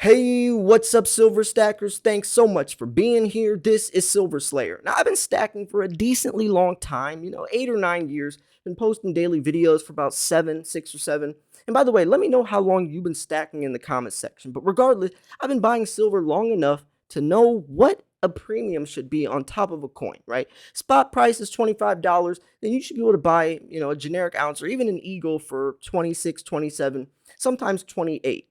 Hey, what's up, Silver Stackers? Thanks so much for being here. This is Silver Slayer. Now, I've been stacking for a decently long time, 8 or 9 years. Been posting daily videos for about 6 or 7. And by the way, let me know how long you've been stacking in the comments section. But regardless, I've been buying silver long enough to know what a premium should be on top of a coin, right? Spot price is $25, then you should be able to buy, a generic ounce or even an eagle for 26, 27, sometimes 28.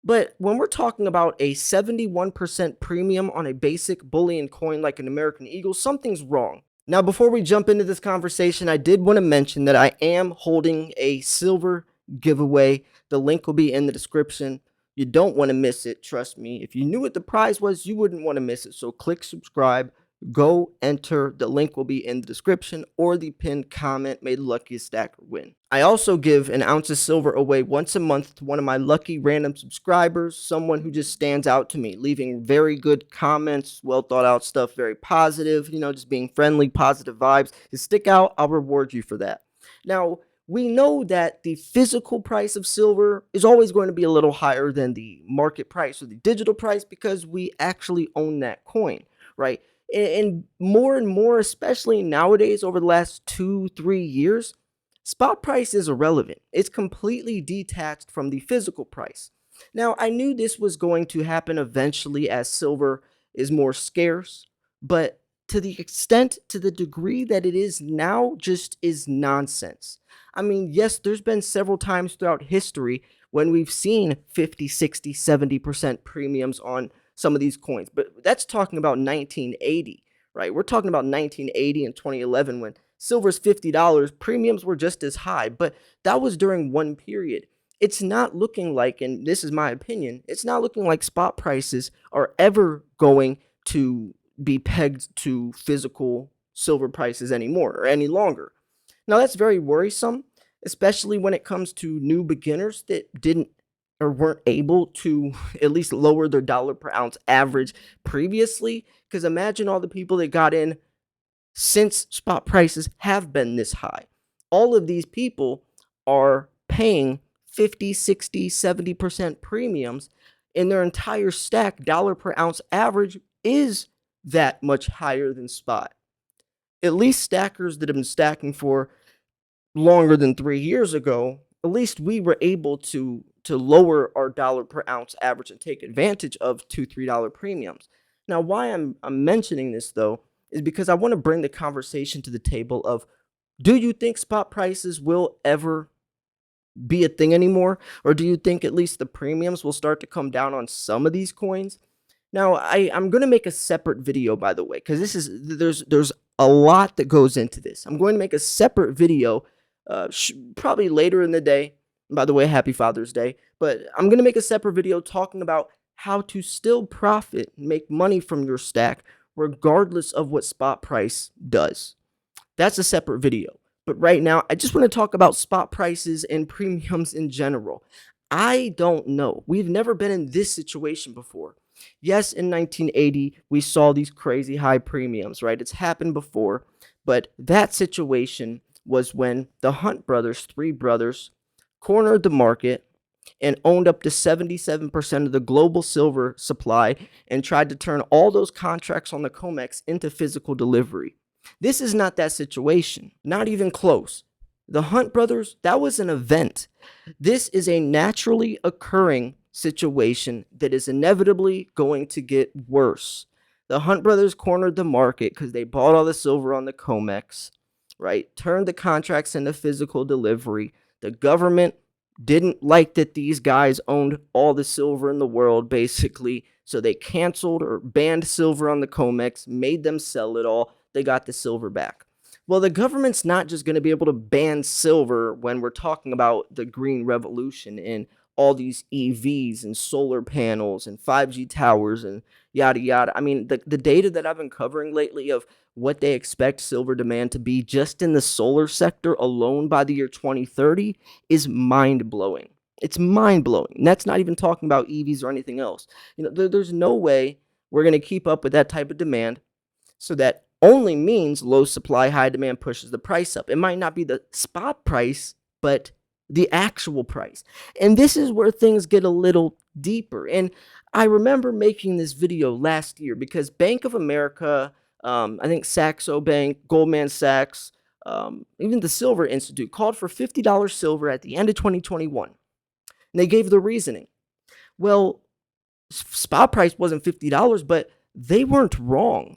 But when we're talking about a 71% premium on a basic bullion coin like an American Eagle, something's wrong. Now, before we jump into this conversation, I did want to mention that I am holding a silver giveaway. The link will be in the description. You don't want to miss it. Trust me. If you knew what the prize was, you wouldn't want to miss it. So click subscribe. Go enter. The link will be in the description or the pinned comment. May the luckiest stacker win. I also give an ounce of silver away once a month to one of my lucky random subscribers, someone who just stands out to me, leaving very good comments, well thought out stuff, very positive, just being friendly, positive vibes. To stick out, I'll reward you for that. Now, we know that the physical price of silver is always going to be a little higher than the market price or the digital price because we actually own that coin, right? And more, especially nowadays over the last 2-3 years, spot price is irrelevant. It's completely detached from the physical price. Now, I knew this was going to happen eventually as silver is more scarce, but to the degree that it is now, just is nonsense. I mean, yes, there's been several times throughout history when we've seen 50, 60, 70% premiums on some of these coins, but that's talking about 1980, right? We're talking about 1980 and 2011 when silver's $50, premiums were just as high, but that was during one period. It's not looking like, and this is my opinion, it's not looking like spot prices are ever going to be pegged to physical silver prices anymore or any longer. Now, that's very worrisome, especially when it comes to new beginners that didn't or weren't able to at least lower their dollar per ounce average previously. Because imagine all the people that got in since spot prices have been this high. All of these people are paying 50, 60, 70% premiums, and their entire stack dollar per ounce average is that much higher than spot. At least stackers that have been stacking for longer than 3 years ago, at least we were able to lower our dollar per ounce average and take advantage of $2-3 premiums. Now, why I'm mentioning this though is because I want to bring the conversation to the table of, do you think spot prices will ever be a thing anymore, or do you think at least the premiums will start to come down on some of these coins? Now, I'm going to make a separate video, by the way, because there's a lot that goes into this. I'm going to make a separate video probably later in the day. By the way, happy Father's Day. But I'm going to make a separate video talking about how to still profit, make money from your stack, regardless of what spot price does. That's a separate video. But right now, I just want to talk about spot prices and premiums in general. I don't know. We've never been in this situation before. Yes, in 1980, we saw these crazy high premiums, right? It's happened before. But that situation was when the Hunt brothers, three brothers, cornered the market and owned up to 77% of the global silver supply and tried to turn all those contracts on the COMEX into physical delivery. This is not that situation, not even close. The Hunt brothers, that was an event. This is a naturally occurring situation that is inevitably going to get worse. The Hunt brothers cornered the market because they bought all the silver on the COMEX, right? Turned the contracts into physical delivery. The government didn't like that these guys owned all the silver in the world, basically. So they canceled or banned silver on the COMEX, made them sell it all. They got the silver back. Well, the government's not just going to be able to ban silver when we're talking about the green revolution and all these EVs and solar panels and 5G towers and yada yada. I mean, the data that I've been covering lately of what they expect silver demand to be just in the solar sector alone by the year 2030 is mind-blowing. It's mind-blowing. And that's not even talking about EVs or anything else. There's no way we're going to keep up with that type of demand, so that only means low supply, high demand pushes the price up. It might not be the spot price, but the actual price. And this is where things get a little deeper. And I remember making this video last year because Bank of America, I think Saxo Bank, Goldman Sachs, even the Silver Institute called for $50 silver at the end of 2021. And they gave the reasoning. Well, spot price wasn't $50, but they weren't wrong.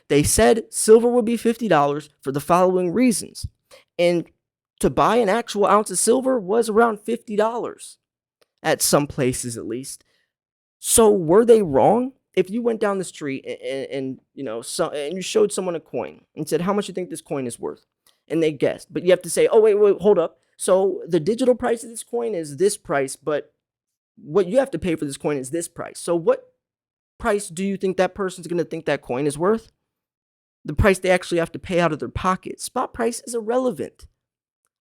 They said silver would be $50 for the following reasons. And to buy an actual ounce of silver was around $50 at some places, at least. So were they wrong? If you went down the street and you showed someone a coin and said, how much you think this coin is worth? And they guessed, but you have to say, oh, wait, hold up. So the digital price of this coin is this price, but what you have to pay for this coin is this price. So what price do you think that person's going to think that coin is worth? The price they actually have to pay out of their pocket. Spot price is irrelevant.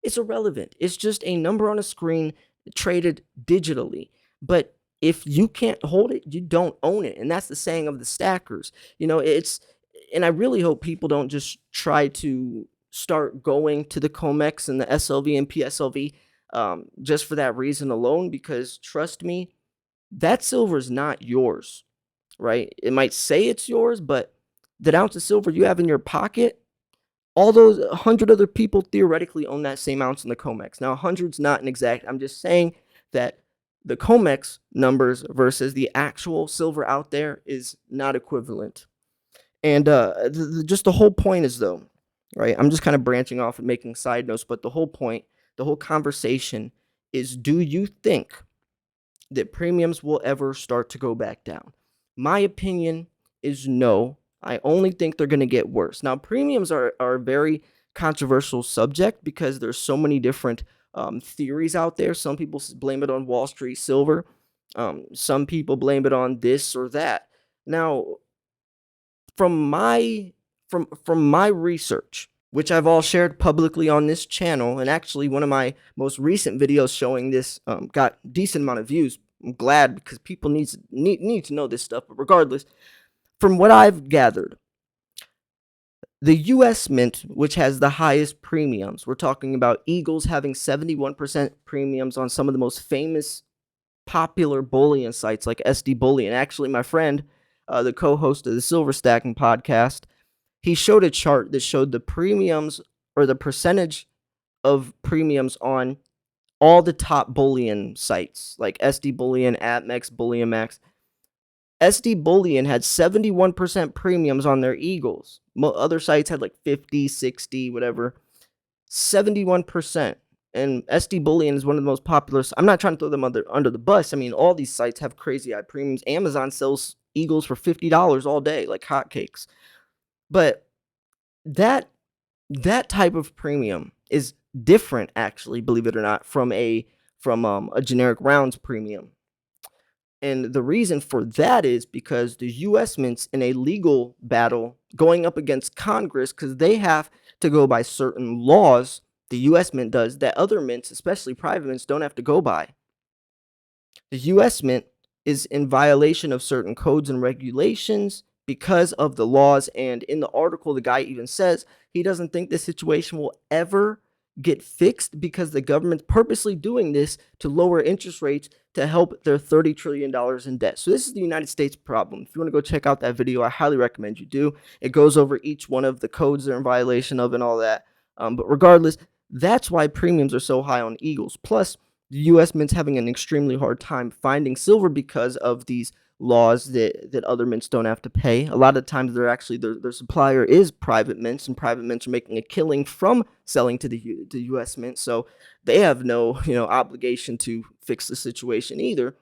It's irrelevant. It's just a number on a screen traded digitally. But if you can't hold it, you don't own it. And that's the saying of the stackers. And I really hope people don't just try to start going to the COMEX and the SLV and PSLV just for that reason alone, because trust me, that silver is not yours, right? It might say it's yours, but that ounce of silver you have in your pocket, all those 100 other people theoretically own that same ounce in the COMEX. Now, 100's not an exact. I'm just saying that the COMEX numbers versus the actual silver out there is not equivalent. And just the whole point is, though, right? I'm just kind of branching off and making side notes, but the whole point, the whole conversation is, do you think that premiums will ever start to go back down? My opinion is no. I only think they're going to get worse. Now, premiums are a very controversial subject because there's so many different theories out there. Some people blame it on Wall Street silver. Some people blame it on this or that. Now, from my research, which I've all shared publicly on this channel, and actually one of my most recent videos showing this got a decent amount of views. I'm glad, because people need to know this stuff. But regardless, from what I've gathered, the U.S. Mint, which has the highest premiums, we're talking about Eagles having 71% premiums on some of the most famous, popular bullion sites like SD Bullion. Actually, my friend, the co-host of the Silver Stacking podcast, he showed a chart that showed the premiums, or the percentage of premiums on all the top bullion sites like SD Bullion, APMEX, Bullion Max. SD Bullion had 71% premiums on their Eagles. Other sites had like 50, 60, whatever. 71%. And SD Bullion is one of the most popular. I'm not trying to throw them under the bus. I mean, all these sites have crazy high premiums. Amazon sells Eagles for $50 all day, like hotcakes. But that type of premium is different, actually, believe it or not, from a generic rounds premium. And the reason for that is because the U.S. Mint's in a legal battle going up against Congress, because they have to go by certain laws, the U.S. Mint does, that other mints, especially private mints, don't have to go by. The U.S. Mint is in violation of certain codes and regulations because of the laws. And in the article, the guy even says he doesn't think this situation will ever get fixed because the government's purposely doing this to lower interest rates to help their $30 trillion in debt. So this is the United States problem. If you want to go check out that video, I highly recommend you do. It goes over each one of the codes they're in violation of and all that. But regardless, that's why premiums are so high on Eagles. Plus, the U.S. Mint's having an extremely hard time finding silver because of these laws that other mints don't have to pay. A lot of times they're actually their supplier is private mints, and private mints are making a killing from selling to the U.S. Mint, so they have no obligation to fix the situation either.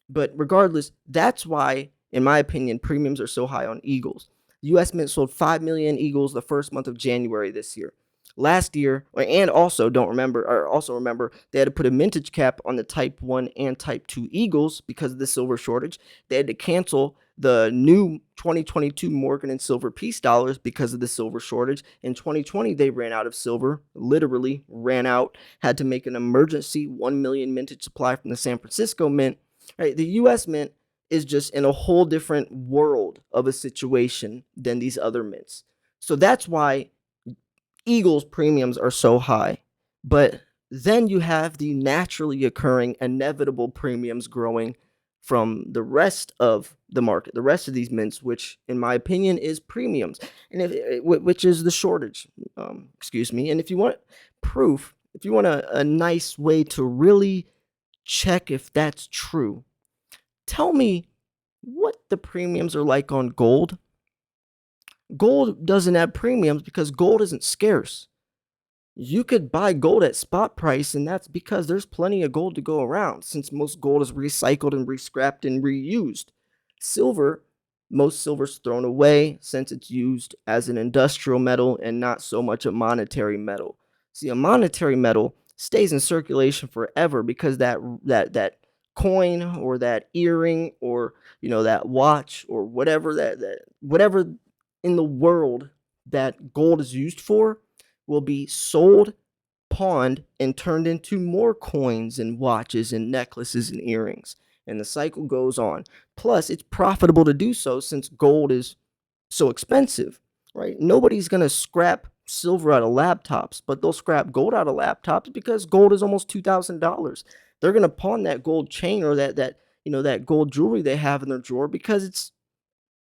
But regardless, that's why, in my opinion, premiums are so high on Eagles. U.S. Mint sold 5 million Eagles the first month of January this year. Last year, and also remember, they had to put a mintage cap on the Type 1 and Type 2 Eagles because of the silver shortage. They had to cancel the new 2022 Morgan and silver peace dollars because of the silver shortage. In 2020, they ran out of silver, literally ran out, had to make an emergency 1 million mintage supply from the San Francisco Mint. Right, the U.S. Mint is just in a whole different world of a situation than these other mints. So that's why Eagles premiums are so high. But Then you have the naturally occurring inevitable premiums growing from the rest of the market, the rest of these mints, which in my opinion is premiums, and which is the shortage. Excuse me. And if you want proof, if you want a nice way to really check if that's true, tell me what the premiums are like on gold. Gold doesn't have premiums because gold isn't scarce. You could buy gold at spot price, and that's because there's plenty of gold to go around since most gold is recycled and rescrapped and reused. Silver, most silver's thrown away since it's used as an industrial metal and not so much a monetary metal. See, a monetary metal stays in circulation forever because that coin or that earring or that watch or whatever in the world that gold is used for will be sold, pawned, and turned into more coins and watches and necklaces and earrings. And the cycle goes on. Plus, it's profitable to do so since gold is so expensive, right? Nobody's going to scrap silver out of laptops, but they'll scrap gold out of laptops because gold is almost $2,000. They're going to pawn that gold chain or that gold jewelry they have in their drawer because it's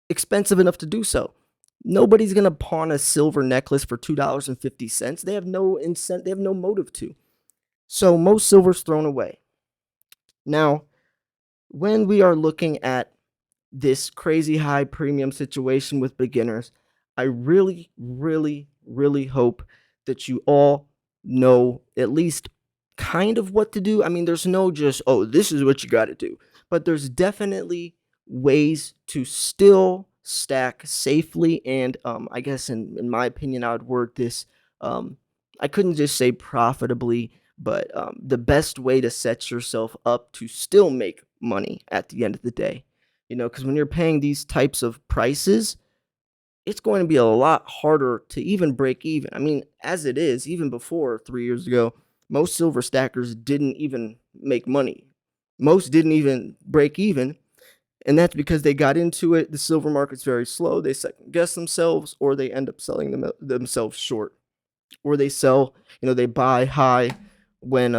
expensive enough to do so. Nobody's gonna pawn a silver necklace for $2.50. They have no incentive, they have no motive to. So most silver's thrown away. Now, when we are looking at this crazy high premium situation with beginners, I really, really, really hope that you all know at least kind of what to do. I mean, there's no just, oh, this is what you got to do, but there's definitely ways to still stack safely. And I guess in my opinion, I would word this. I couldn't just say profitably, but the best way to set yourself up to still make money at the end of the day. Because when you're paying these types of prices, it's going to be a lot harder to even break even. I mean, as it is, even before 3 years ago, most silver stackers didn't even make money. Most didn't even break even. And that's because they got into it. The silver market's very slow. They second guess themselves, or they end up selling themselves short, or they sell, they buy high when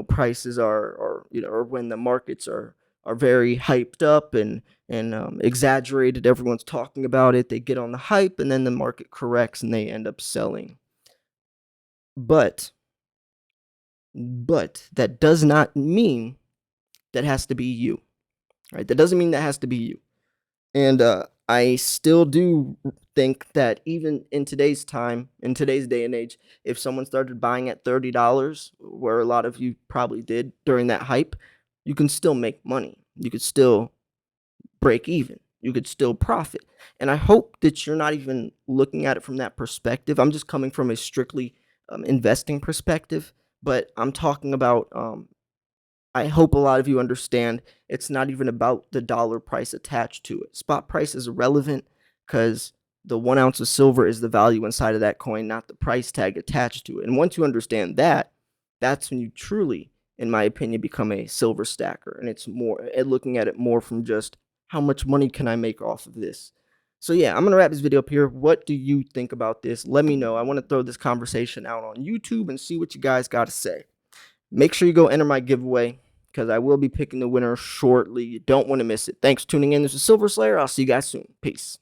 prices are or when the markets are very hyped up and exaggerated. Everyone's talking about it. They get on the hype, and then the market corrects, and they end up selling. But that does not mean that has to be you, right? That doesn't mean that has to be you. And I still do think that even in today's time, in today's day and age, if someone started buying at $30, where a lot of you probably did during that hype, you can still make money. You could still break even. You could still profit. And I hope that you're not even looking at it from that perspective. I'm just coming from a strictly investing perspective, but I'm talking about I hope a lot of you understand it's not even about the dollar price attached to it. Spot price is irrelevant because the 1 ounce of silver is the value inside of that coin, not the price tag attached to it. And once you understand that, that's when you truly, in my opinion, become a silver stacker. And it's more looking at it more from just how much money can I make off of this. So yeah, I'm gonna wrap this video up here. What do you think about this? Let me know. I want to throw this conversation out on YouTube and see what you guys got to say. Make sure you go enter my giveaway because I will be picking the winner shortly. You don't want to miss it. Thanks for tuning in. This is Silver Slayer. I'll see you guys soon. Peace.